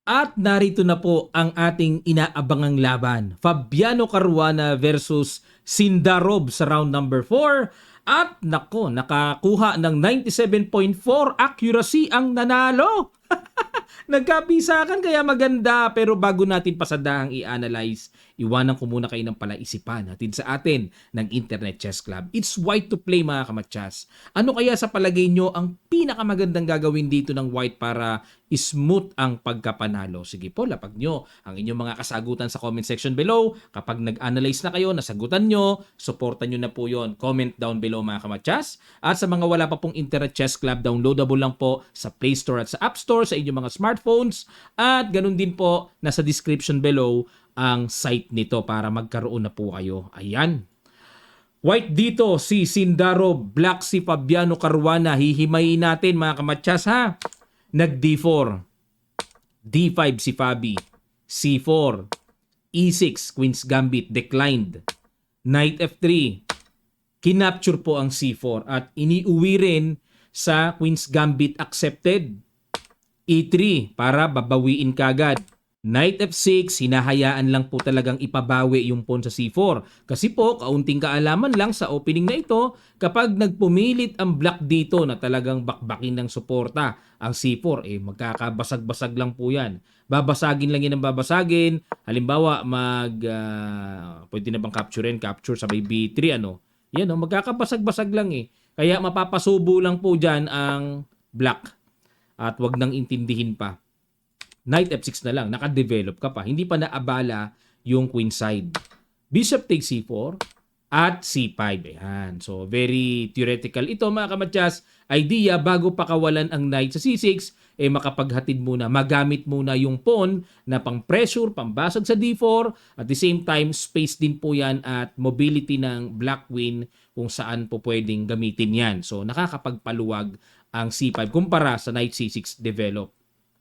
At narito na po ang ating inaabangang laban. Fabiano Caruana versus Sindarov sa round number 4. At nako, nakakuha ng 97.4 accuracy ang nanalo. Nagkapisakan kaya maganda, pero bago natin pasadahang i-analyze, iwanan ko muna kayo ng palaisipan hatid sa atin ng Internet Chess Club. It's white to play mga kamatsas. Ano kaya sa palagay nyo ang pinakamagandang gagawin dito ng white para smooth ang pagkapanalo? Sige po, lapag nyo ang inyong mga kasagutan sa comment section below. Kapag nag-analyze na kayo, nasagutan nyo, supportan nyo na po yon. Comment down below mga kamatsas. At sa mga wala pa pong Internet Chess Club, downloadable lang po sa Play Store at sa App Store sa inyong mga smartphones. At ganun din po, nasa description below ang site nito para magkaroon na po kayo. Ayan. White dito si Sindarov, black si Fabiano Caruana. Hihimayin natin mga kamatsas ha. Nag D4. D5 si Fabi. C4. E6, Queen's Gambit, declined. Knight F3. Kinapture po ang C4 at iniuwi rin sa Queen's Gambit accepted. E3 para babawiin kagad. Knight F6, hinahayaan lang po talagang ipabawi yung pawn sa C4. Kasi po, kaunting kaalaman lang sa opening na ito, kapag nagpumilit ang black dito na talagang bakbakin ng suporta ang C4, magkakabasag-basag lang po yan. Babasagin lang yan ang babasagin. Halimbawa, pwede na bang capture sabay B3, Yan, magkakabasag-basag lang eh. Kaya mapapasubo lang po dyan ang black. At wag nang intindihin pa. Knight F6 na lang, naka-develop ka pa. Hindi pa naabala yung queen side. Bishop takes C4 at C5. Ayan. So, very theoretical. Ito mga kamatyas, idea bago pakawalan ang knight sa C6, makapaghatid muna, magamit muna yung pawn na pang-pressure, pambasag sa D4. At the same time, space din po yan at mobility ng black queen kung saan po pwedeng gamitin yan. So, nakakapagpaluwag ang C5 kumpara sa knight C6 develop.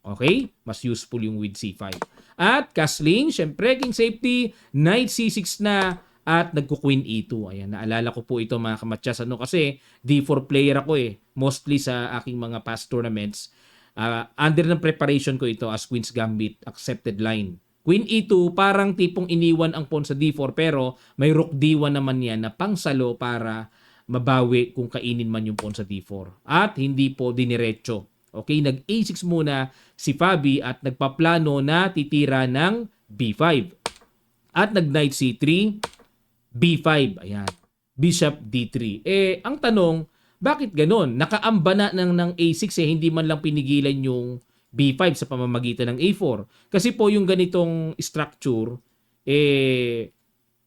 Okay? Mas useful yung with C5. At castling, syempre, king safety, knight C6 na at nagko-queen E2. Ayan, naalala ko po ito mga kamatsas. Kasi D4 player ako mostly sa aking mga past tournaments. Under ng preparation ko ito as Queen's Gambit, accepted line. Queen E2, parang tipong iniwan ang pawn sa D4 pero may rook D1 naman yan na pangsalo para mabawi kung kainin man yung pawn sa D4. At hindi po diniretso. Okay, nag-A6 muna si Fabi at nagpaplano na titira ng B5. At nag-Knight C3, B5. Ayan. Bishop D3. Ang tanong, bakit ganun? Nakaamba na ng A6 hindi man lang pinigilan yung B5 sa pamamagitan ng A4. Kasi po yung ganitong structure,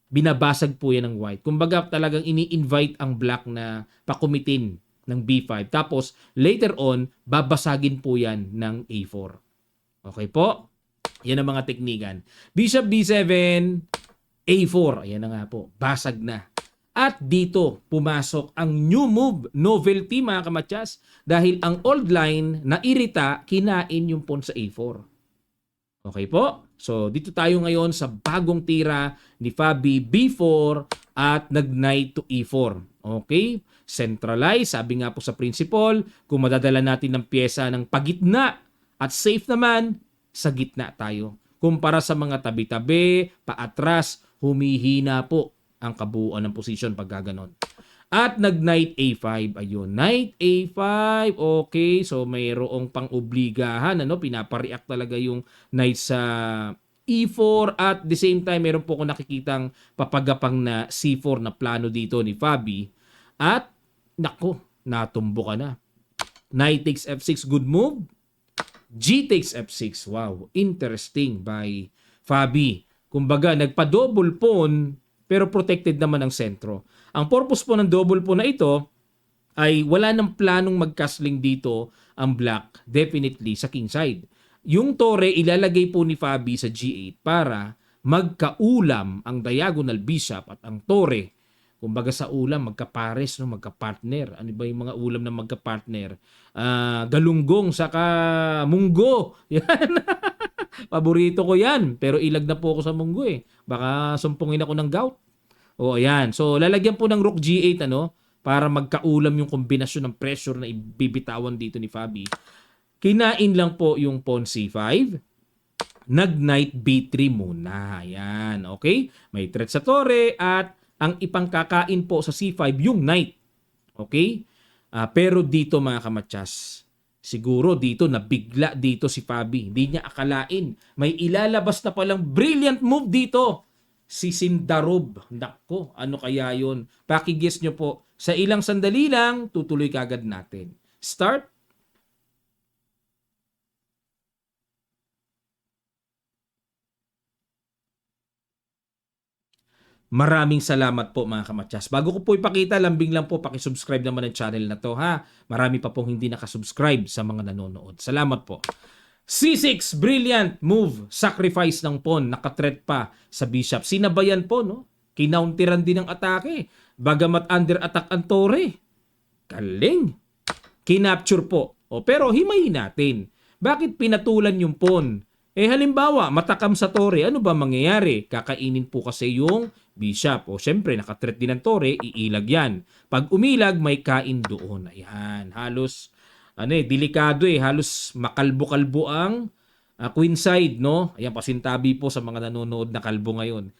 binabasag po yan ng white. Kumbaga talagang ini-invite ang black na pakumitin ng B5. Tapos, later on, babasagin po yan ng A4. Okay po? Yan ang mga teknikan. Bishop B7, A4. Ayan na nga po. Basag na. At dito, pumasok ang new move, novelty mga kamatsas. Dahil ang old line, nairita, kinain yung pawn sa A4. Okay po? So, dito tayo ngayon sa bagong tira ni Fabi B4 at nag-knight to E4. Okay? Centralize, sabi nga po sa principle, kung madadala natin ng pyesa ng pagitna at safe naman, sa gitna tayo. Kumpara sa mga tabi-tabi, paatras, humihina po ang kabuuan ng position pag gaganon. At nag-knight A5. Ayun, knight A5. Okay, so mayroong pang-obligahan. Pinapareact talaga yung knight sa E4 at the same time meron po ko nakikitang papagapang na C4 na plano dito ni Fabi. At nako, natumbo ka na. Knight takes F6, good move. G takes F6. Wow, interesting by Fabi. Kumbaga, nagpa-double pawn pero protected naman ang sentro. Ang purpose po ng double pawn na ito ay wala ng planong mag-castling dito ang black, definitely sa king side. Yung tore ilalagay po ni Fabi sa G8 para magkaulam ang diagonal bishop at ang tore. Kumbaga sa ulam, magkapares, magkapartner. Ano ba yung mga ulam na magkapartner? Galunggong saka munggo. Yan. Paborito ko yan. Pero ilag na po ako sa munggo Baka sumpungin ako ng gout. O ayan. So lalagyan po ng rook G8 para magkaulam yung kombinasyon ng pressure na ibibitawan dito ni Fabi. Kinain lang po yung pawn C5. nag-knight B3 muna. Ayan, okay? May threat sa tore at ang ipangkakain po sa C5 yung knight. Okay? Pero dito mga kamatsas, siguro dito nabigla dito si Fabi. Hindi niya akalain. May ilalabas na palang brilliant move dito. Si Sindarov. Nako, ano kaya yun? Pakiguess nyo po. Sa ilang sandali lang, tutuloy kagad natin. Start. Maraming salamat po mga kamatsas. Bago ko po ipakita, lambing lang po, pakisubscribe naman ang channel na to ha. Marami pa pong hindi nakasubscribe sa mga nanonood. Salamat po. C6, brilliant move. Sacrifice ng pawn, nakatreat pa sa bishop. Sinabayan po, no? Kinounteran din ng atake. Bagamat under attack ang tore. Galing. Kinapture po. Pero himayin natin. Bakit pinatulan yung pawn? Halimbawa, matakam sa tore, ano ba mangyayari? Kakainin po kasi yung bishop. Syempre, nakatreat din ng tore, iilag yan. Pag umilag, may kain doon. Ayan, halos, delikado halos makalbo-kalbo ang queen side, no? Ayan, pasintabi po sa mga nanonood na kalbo ngayon.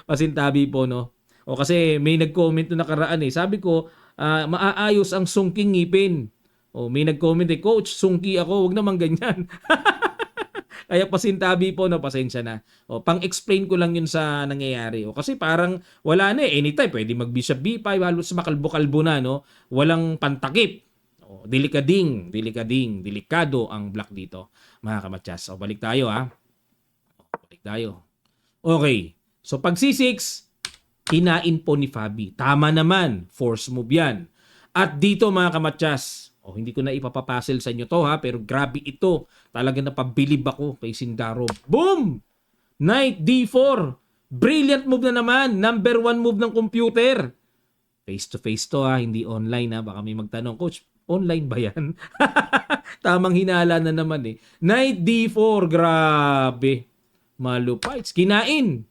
Pasintabi po, no? Kasi may nag-comment na nakaraan Sabi ko, maaayos ang sungking ngipin. May nag-comment Coach, sungki ako, wag naman ganyan. Kaya pasintabi po, no, pasensya na. Pang-explain ko lang yun sa nangyayari. Kasi parang wala na anytime pwede mag-bishop B5, halos makalbo-kalbo na, no? Walang pantakip. Delikado ang black dito, mga kamatsas. Balik tayo, ha? Balik tayo. Okay. So, pag C6, kinain po ni Fabi. Tama naman. Force move yan. At dito, mga kamatsas, hindi ko na ipapapasil sa inyo to ha, pero grabe ito. Talaga napabilib ako kay Sindarov. Boom! Knight D4. Brilliant move na naman. Number 1 move ng computer. Face to face to ha, hindi online ha. Baka may magtanong, Coach, online ba yan? Tamang hinala na naman Knight D4, grabe. Malupites. Kinain.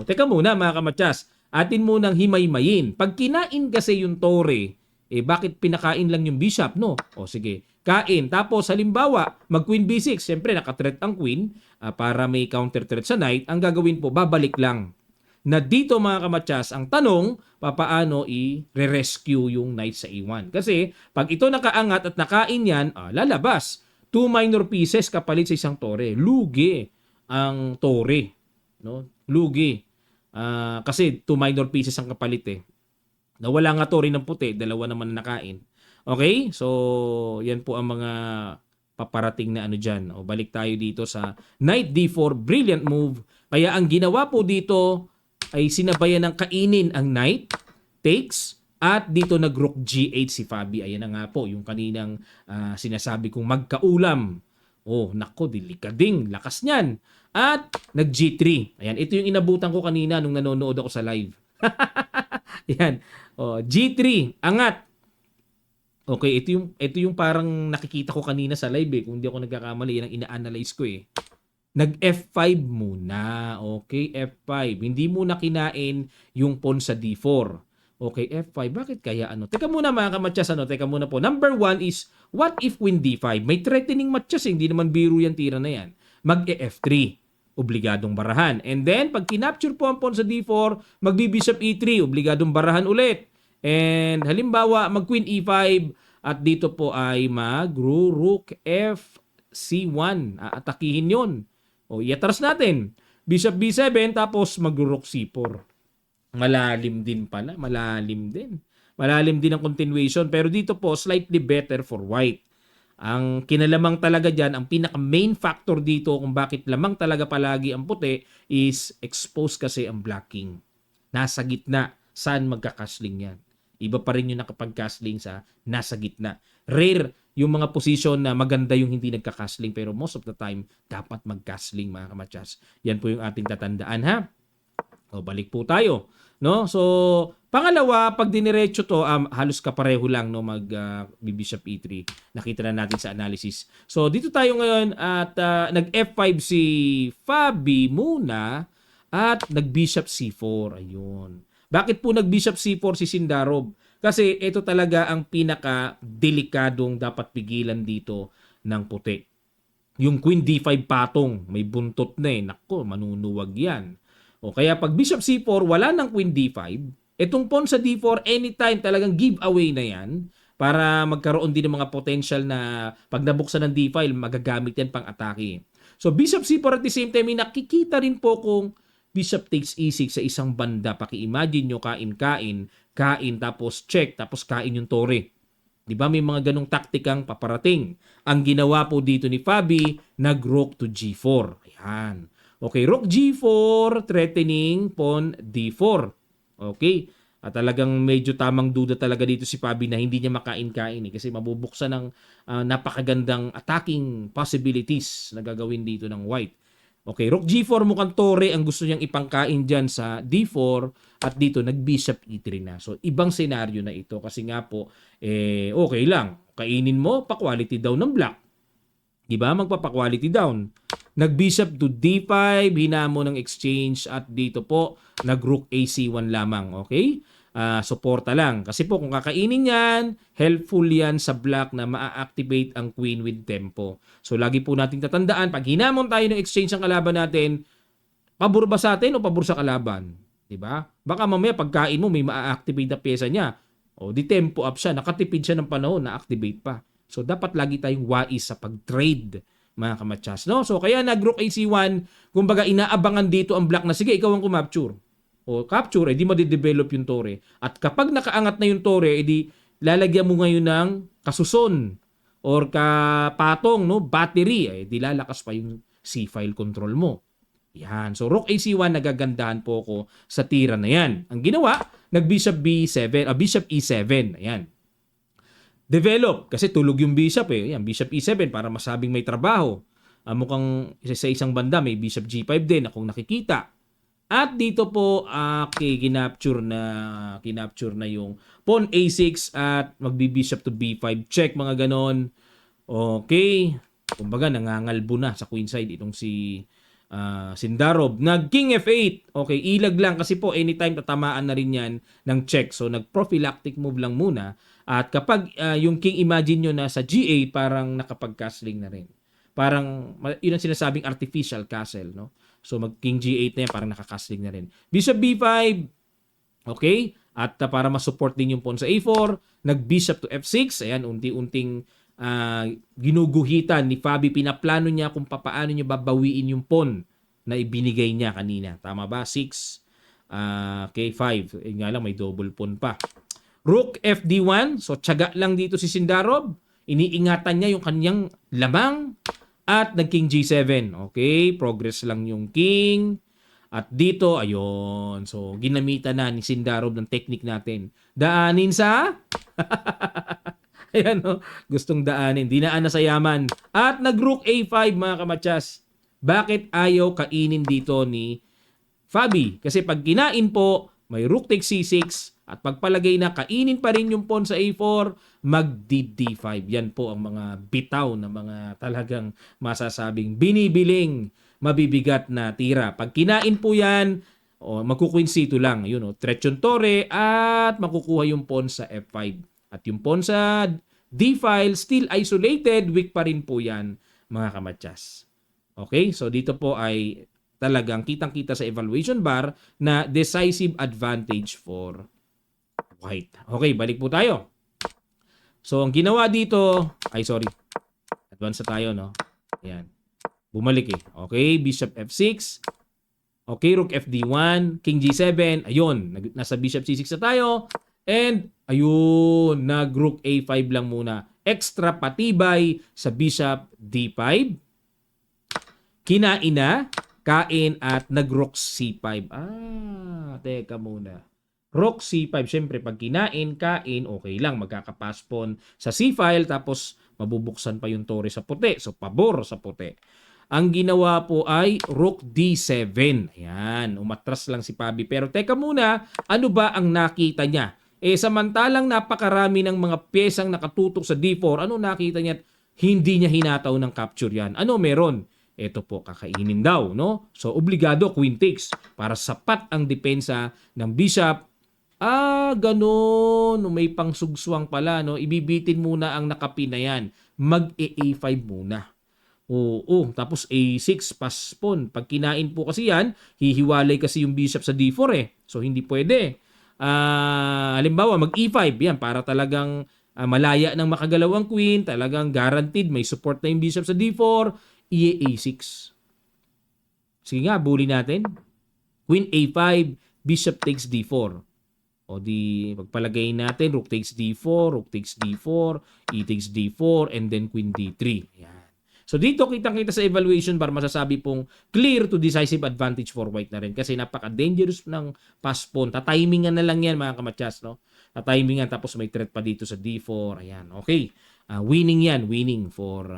Teka muna mga kamatsas. Atin munang himay-mayin. Pag kinain kasi yung tore, bakit pinakain lang yung bishop, no? Sige, kain. Tapos, halimbawa, mag-queen b6. Siyempre, nakatreat ang queen para may counter-threat sa knight. Ang gagawin po, babalik lang. Na dito, mga kamatsas, ang tanong, papaano i-rescue yung knight sa e1? Kasi, pag ito nakaangat at nakain yan, lalabas. 2 minor pieces kapalit sa isang tore. Lugi ang tore. No? Lugi. Kasi 2 minor pieces ang kapalit Nawala nga tore ng puti, dalawa naman na nakain. Okay? So, yan po ang mga paparating na dyan. Balik tayo dito sa Knight D4, brilliant move. Kaya ang ginawa po dito ay sinabayan ng kainin ang Knight, takes, at dito nag-Rook G8 si Fabi. Ayan na nga po, yung kaninang sinasabi kong magkaulam. Nako, delikading, lakas niyan. At nag-G3. Ayan, ito yung inabutan ko kanina nung nanonood ako sa live. Yan. G3, angat. Okay, ito yung parang nakikita ko kanina sa live kung hindi ako nagkakamali, yan ang ina-analyze ko Nag F5 muna. Okay, F5. Hindi muna kinain yung pawn sa D4. Okay, F5. Bakit kaya Teka muna mga kamatsas, teka muna po. Number 1 is, what if queen D5? May threatening matsas hindi naman biro yan, tira na yan. Mag-F3. Obligadong barahan. And then, pag kinapture po ang pawn sa D4, magbi-bishop E3, obligadong barahan ulit. And halimbawa, mag-queen E5, at dito po ay mag-rook F C1. Aatakihin yon. Iatras natin. Bishop B7, tapos mag-rook C4. Malalim din pala. Malalim din. Malalim din ang continuation. Pero dito po, slightly better for white. Ang kinalamang talaga dyan, ang pinaka-main factor dito kung bakit lamang talaga palagi ang puti is expose kasi ang blocking. Nasa gitna. Saan magkakasling yan? Iba pa rin yung nakapag-castling sa nasa gitna. Rare yung mga position na maganda yung hindi nagka-castling pero most of the time, dapat mag-castling mga kamatsas. Yan po yung ating tatandaan ha. Balik po tayo. No? So, pangalawa, pag diniretso to, halos kapareho lang no, mag bishop E3. Nakita na natin sa analysis. So, dito tayo ngayon at nag-F5 si Fabi muna at nag-bishop C4. Ayun. Bakit po nag-bishop C4 si Sindarov? Kasi ito talaga ang pinaka-delikadong dapat pigilan dito ng puti. Yung queen D5 patong, may buntot na eh. Nako, manunuwag yan. O kaya pag bishop C4, wala ng queen D5. Itong pawn sa D4, anytime talagang giveaway na yan para magkaroon din ng mga potential na pag nabuksan ng D5, magagamit yan pang atake. So bishop C4 at the same time, may nakikita rin po kung bishop takes E6 sa isang banda. Paki-imagine nyo, kain, tapos check, tapos kain yung tore. Di ba may mga ganong taktikang paparating? Ang ginawa po dito ni Fabi, nag-rook to G4. Ayan. Okay, rook G4, threatening pawn D4. Okay. At talagang medyo tamang duda talaga dito si Fabi na hindi niya makain-kain kasi mabubuksan ng napakagandang attacking possibilities na gagawin dito ng white. Okay, rook G4 mukhang tore ang gusto niyang ipangkain dyan sa D4 at dito nag-bishop E3 na. So, ibang senaryo na ito kasi nga po, okay lang. Kainin mo, pa-quality down ng black. Diba? Magpapa-quality down. Nag-bishop to D5, hinamo ng exchange at dito po, nag-rook AC1 lamang. Okay? Suporta lang. Kasi po kung kakainin yan, helpful yan sa black na ma-activate ang queen with tempo. So lagi po nating tatandaan, pag hinamon tayo ng exchange ng kalaban natin, pabor ba sa atin o pabor sa kalaban? Diba? Baka mamaya pagkain mo may ma-activate na pyesa niya. O di tempo up siya, nakatipid siya ng panahon, na-activate pa. So dapat lagi tayong wais sa pag-trade, mga kamatsas. No? So kaya nag-rook AC1, kumbaga inaabangan dito ang black na sige, ikaw ang kumapture. O capture, edi madidevelop yung tore. At kapag nakaangat na yung tore, edi lalagyan mo ngayon ng kasuson or kapatong, no, battery, edi lalakas pa yung C-file control mo. Yan. So rook AC1, nagagandahan po ako sa tira na yan. Ang ginawa, nag-bishop B7, bishop E7. Ayan. Develop, kasi tulog yung bishop eh. Ayan, bishop E7 para masabing may trabaho. Mukhang sa isang banda may bishop G5 din akong nakikita. At dito po, kinapture na yung pawn A6 at magbi-bishop to B5. Check, mga ganon. Okay. Kumbaga, nangangalbo na sa queen side itong si Sindarov. Nag-king F8. Okay, ilag lang kasi po anytime tatamaan na rin yan ng check. So, nag-prophylactic move lang muna. At kapag yung king imagine nyo na sa G8, parang nakapag-castling na rin. Parang, yun ang sinasabing artificial castle, no? So, mag-king G8 na yan, parang nakakasling na rin. Bishop B5, okay? At para masupport din yung pawn sa A4, nag-bishop to F6. Ayan, unti-unting ginuguhitan ni Fabi. Pinaplano niya kung paano niya babawiin yung pawn na ibinigay niya kanina. Tama ba? 6, K5. Nga lang, may double pawn pa. Rook FD1. So, tiyaga lang dito si Sindarov. Iniingatan niya yung kanyang lamang. At nag-king G7. Okay, progress lang yung king. At dito, ayun. So, ginamitan na ni Sindarov ng technique natin. Daanin sa... Ayan, no? Gustong daanin. Dinaan na sa yaman. At nag-rook A5, mga kamatsas. Bakit ayaw kainin dito ni Fabi? Kasi pag kinain po, may rook takes C6. At pagpalagay na kainin pa rin yung pawn sa A4, mag-D5. Yan po ang mga bitaw na mga talagang masasabing binibiling mabibigat na tira. Pag kinain po yan, magkuqueen C2 lang. Yun, threat yung tore at makukuha yung pawn sa F5. At yung pawn sa D-file, still isolated, weak pa rin po yan, mga kamatsas. Okay, so dito po ay talagang kitang-kita sa evaluation bar na decisive advantage for white. Okay, balik po tayo. So, ang ginawa dito, advance na tayo, no? Ayan. Bumalik eh. Okay, bishop F6. Okay, rook FD1, king G7. Ayun, nasa bishop C6 na tayo. And, ayun, nag-rook A5 lang muna. Extra patibay sa bishop D5. Kinain na, kain at nag-rook C5. Teka muna. Rook C5, syempre pag kinain, kain, okay lang, magkakapass pawn sa C-file, tapos mabubuksan pa yung tore sa puti. So, pabor sa puti. Ang ginawa po ay rook D7. Ayan, umatras lang si Fabi. Pero teka muna, ano ba ang nakita niya? Samantalang napakarami ng mga pyesang nakatutok sa D4, ano nakita niya? Hindi niya hinataw ng capture yan. Ano meron? Ito po, kakainin daw, no? So, obligado, queen takes. Para sapat ang depensa ng bishop. Ganun. May pangsugsuang pala, no? Ibibitin muna ang nakapin na yan. Mag-A5 muna. Oo, tapos A6 pass pawn. Pag kinain po kasi yan, hihiwalay kasi yung bishop sa D4 eh. So hindi pwede. Halimbawa mag E5 yan para talagang malaya ng makagalawang queen, talagang guaranteed may support na yung bishop sa D4, A6. Sige nga, bully natin. Queen A5, bishop takes D4. O di pagpalagay natin, rook takes D4, rook takes D4, E takes D4, and then queen D3. Ayan. So dito kitang-kita sa evaluation bar masasabi pong clear to decisive advantage for white na rin kasi napaka-dangerous ng pass pawn. Tatimingan na lang yan mga kamatsas, no? Tatimingan tapos may threat pa dito sa D4. Ayan, okay. Winning yan, winning for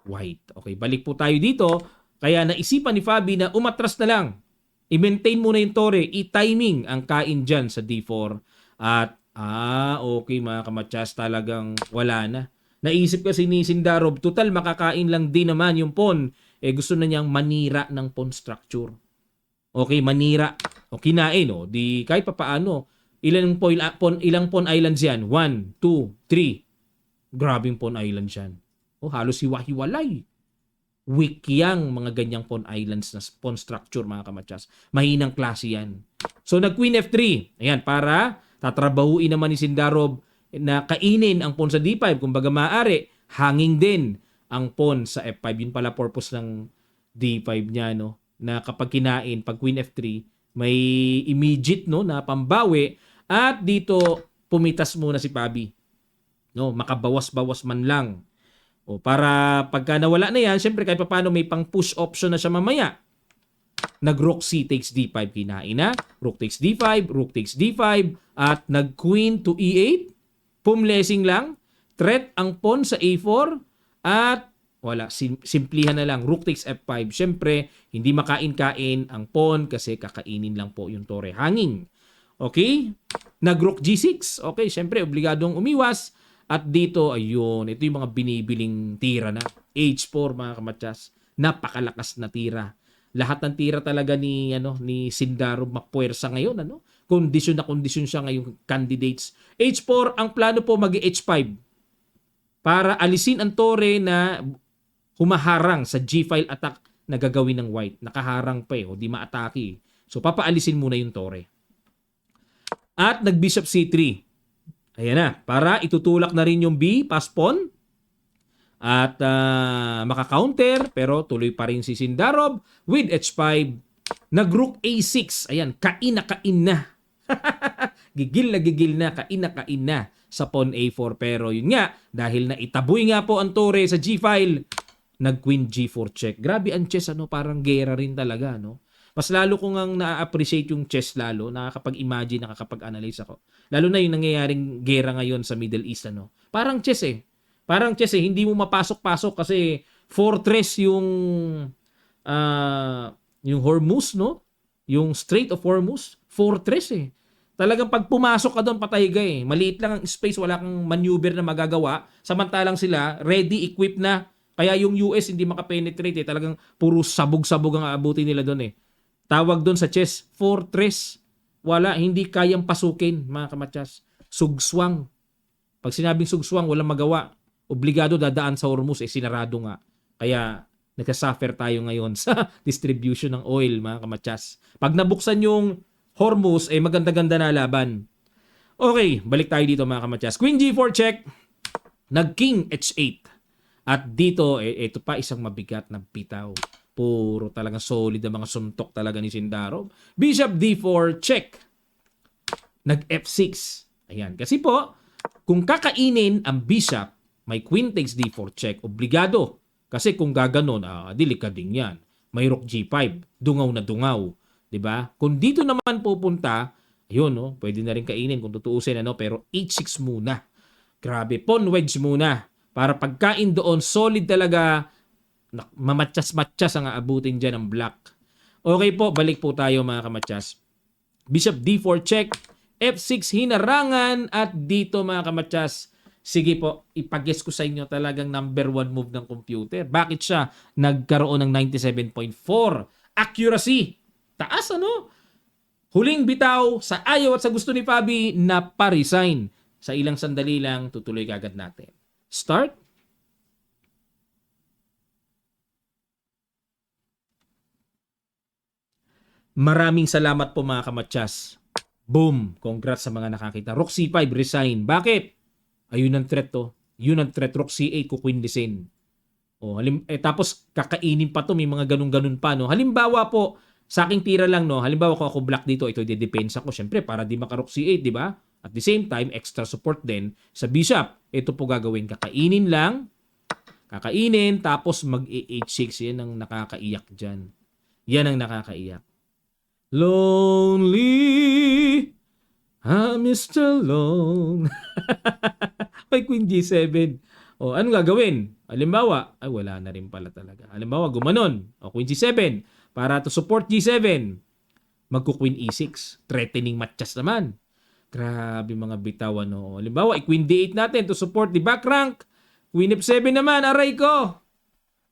white. Okay, balik po tayo dito. Kaya naisipan ni Fabi na umatras na lang. I-maintain muna yung tore, i-timing ang kain dyan sa D4 at okay mga kamatsas, talagang wala na. Naisip kasi ni Sindarov, total makakain lang din naman yung pawn. Gusto na niyang manira ng pawn structure. Okay, manira. O kinain, di kahit pa paano. Ilang pawn islands yan? 1, 2, 3. Grabing pawn islands yan. Halos hiwa-hiwalay. Weak yang mga ganyang pawn islands na pawn structure mga kamatsas. Mahinang klase yan. So nag queen F3. Ayan, para tatrabahuin naman ni Sindarov na kainin ang pawn sa D5. Kumbaga maaari, hanging din ang pawn sa F5. Yun pala purpose ng D5 niya, no? Na kapag kinain, pag queen F3, may immediate, no, na pambawi. At dito, pumitas muna si Fabi. No, makabawas-bawas man lang. Para pagka nawala na yan, syempre kahit paano may pang push option na siya mamaya. Nag-rook C takes D5, kinain na. Rook takes D5, rook takes D5, at nag-queen to E8. Pumlesing lang. Threat ang pawn sa A4, at wala, simplihan na lang. Rook takes F5. Syempre, hindi makain-kain ang pawn kasi kakainin lang po yung tore. Hanging. Okay? Nag-rook G6. Okay, syempre, obligadong umiwas. At dito, ayun, ito yung mga binibiling tira na. H4 mga kamatsas. Napakalakas na tira. Lahat ng tira talaga ni Sindarov mapuwersa ngayon, Kondisyon na kondisyon siya ngayong candidates. H4 ang plano po mag-H5 para alisin ang tore na humaharang sa G-file attack na gagawin ng white. Nakaharang pa di maatake. So papaalisin muna yung tore. At nag-bishop C3. Ayan na, para itutulak na rin yung B, pass pawn. At maka-counter, pero tuloy pa rin si Sindarov with H5. Nag-rook A6. Ayan, kain na. Gigil na, kain na sa pawn A4. Pero yun nga, dahil na itaboy nga po ang tore sa G-file, nag-queen G4 check. Grabe ang chess, parang gera rin talaga, no? Mas lalo kong ang na-appreciate yung chess lalo, nakakapag-imagine, nakakapag-analyze ako. Lalo na yung nangyayaring gera ngayon sa Middle East, Parang chess hindi mo mapasok-pasok kasi fortress yung Hormuz, no? Yung Strait of Hormuz, fortress Talagang pag pumasok ka doon, patay ka Maliit lang ang space, wala kang maneuver na magagawa. Samantalang sila, ready, equipped na. Kaya yung US hindi makapenetrate Talagang puro sabog-sabog ang aabutin nila doon Tawag doon sa chess, fortress. Wala, hindi kayang pasukin, mga kamatsas. Sugswang. Pag sinabing sugswang, walang magawa. Obligado dadaan sa Hormuz, sinarado nga. Kaya nagkasuffer tayo ngayon sa distribution ng oil, mga kamatsas. Pag nabuksan yung Hormuz, maganda-ganda na laban. Okay, balik tayo dito, mga kamatsas. Queen G4 check. Nag-King H8. At dito, ito pa isang mabigat na bitaw. Puro talaga solid ang mga suntok talaga ni Sindarov. Bishop D4, check. Nag-F6. Ayan. Kasi po, kung kakainin ang bishop, may queen takes D4 check. Obligado. Kasi kung gaganon, delikading yan. May rook G5. Dungaw na dungaw. Diba? Kung dito naman pupunta, ayun, pwede na rin kainin kung tutuusin, pero H6 muna. Grabe. Pawn wedge muna. Para pagkain doon, solid talaga. Mamatyas-matyas ang aabutin dyan ng black. Okay po, balik po tayo mga kamatyas. Bishop D4 check, F6 hinarangan, at dito mga kamatyas, sige po, ipag-guess ko sa inyo talagang number 1 move ng computer. Bakit siya nagkaroon ng 97.4? Accuracy! Taas Huling bitaw, sa ayaw at sa gusto ni Fabi, na pa-resign. Sa ilang sandali lang, tutuloy kagad natin. Start. Maraming salamat po mga kamatyas. Boom! Congrats sa mga nakakita. Rook C5, resign. Bakit? Ayun ang threat to. Yun ang threat. Rook C8, kukwindisin. Tapos kakainin pa to, may mga ganun-ganun pa. No? Halimbawa po, sa aking tira lang, no? Halimbawa kung ako black dito, ito i-depensa ko. Siyempre, para di maka-Rook C8, di ba? At the same time, extra support din sa bishop. Ito po gagawin. Kakainin lang. Kakainin, tapos mag-H6. Yan ang nakakaiyak dyan. Yan ang nakakaiyak. Lonely, I'm Mr. Lone. May Queen G7. O, anong gagawin? Halimbawa, ay wala na rin pala talaga. Halimbawa, gumanon. O, Queen G7. Para to support G7. Magku-Queen E6. Threatening matches naman. Grabe mga bitawan. O, halimbawa, i-Queen D8 natin to support the back rank. Queen F7 naman. Aray ko.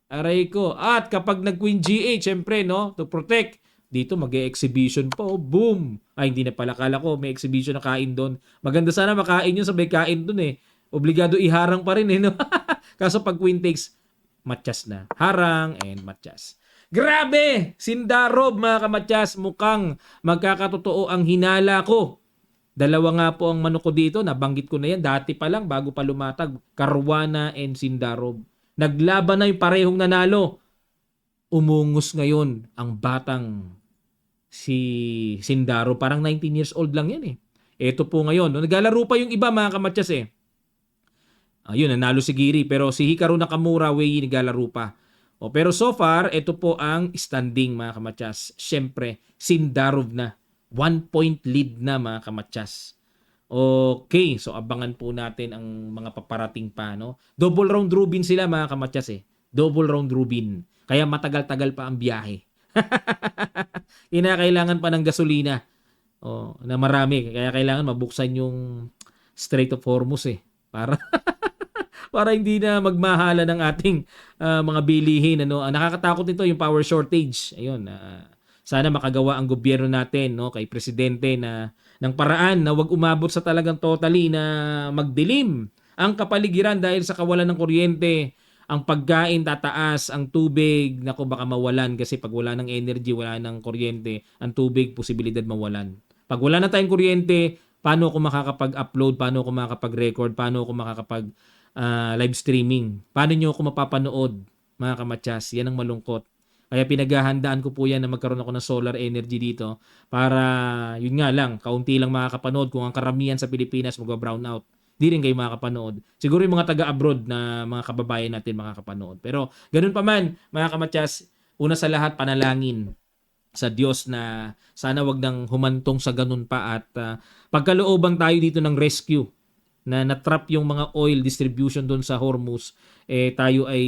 Aray ko. At kapag nag-Queen G8, syempre, no, to protect. Dito mag-e-exhibition po. Boom! Ay, hindi na pala. Kala ko may exhibition na kain doon. Maganda sana makain yun, sabay kain doon eh. Obligado iharang pa rin eh. No? Kaso pag queen takes, matchas na. Harang and matchas. Grabe! Sindarob mga kamatyas. Mukhang magkakatotoo ang hinala ko. Dalawa nga po ang manok ko dito. Nabanggit ko na yan. Dati pa lang, bago pa lumatag. Caruana and Sindarob. Naglaban na yung parehong nanalo. Umungos ngayon ang batang si Sindaro. Parang 19 years old lang yan eh. Ito po ngayon. No? Naglalaro pa yung iba mga kamatyas eh. Ayun, nanalo si Giri. Pero si Hikaru Nakamura, Wei, naglalaro pa. O, pero so far, ito po ang standing mga kamatyas. Siyempre, Sindarov na. 1 point lead na mga kamatyas. Okay, so abangan po natin ang mga paparating pa. No? Double round robin sila mga kamatyas eh. Double round robin. Kaya matagal-tagal pa ang biyahe. Kinakailangan pa ng gasolina. Na marami. Kaya kailangan mabuksan yung Strait of Hormuz eh. Para hindi na magmahala ng ating mga bilihin. Ano? Nakakatakot nito yung power shortage. Ayun. Sana makagawa ang gobyerno natin, no, kay presidente ng paraan na wag umabot sa talagang totally na magdilim ang kapaligiran dahil sa kawalan ng kuryente. Ang pagkain tataas, ang tubig, naku baka mawalan kasi pag wala ng energy, wala ng kuryente, ang tubig, posibilidad mawalan. Pag wala na tayong kuryente, paano ako makakapag-upload, paano ako makakapag-record, paano ako live streaming? Paano nyo ako mapapanood, mga kamatyas? Yan ang malungkot. Kaya pinaghahandaan ko po yan na magkaroon ako ng solar energy dito para, yun nga lang, kaunti lang makakapanood kung ang karamihan sa Pilipinas mag-brown out. Di rin kayo makakapanood. Siguro yung mga taga-abroad na mga kababayan natin makakapanood. Pero ganun pa man, mga kamatyas, una sa lahat, panalangin sa Diyos na sana wag nang humantong sa ganun pa at pagkalooban tayo dito ng rescue na natrap yung mga oil distribution doon sa Hormuz, tayo ay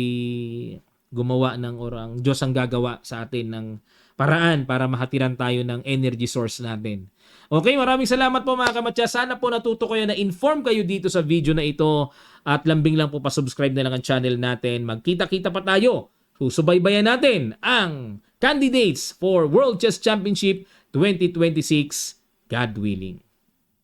gumawa ng ang Diyos ang gagawa sa atin ng paraan para mahatiran tayo ng energy source natin. Okay, maraming salamat po mga kamatyas. Sana po natuto kayo na inform kayo dito sa video na ito at lambing lang po pa-subscribe na lang ang channel natin. Magkita-kita pa tayo. Susubaybayan natin ang candidates for World Chess Championship 2026, God willing.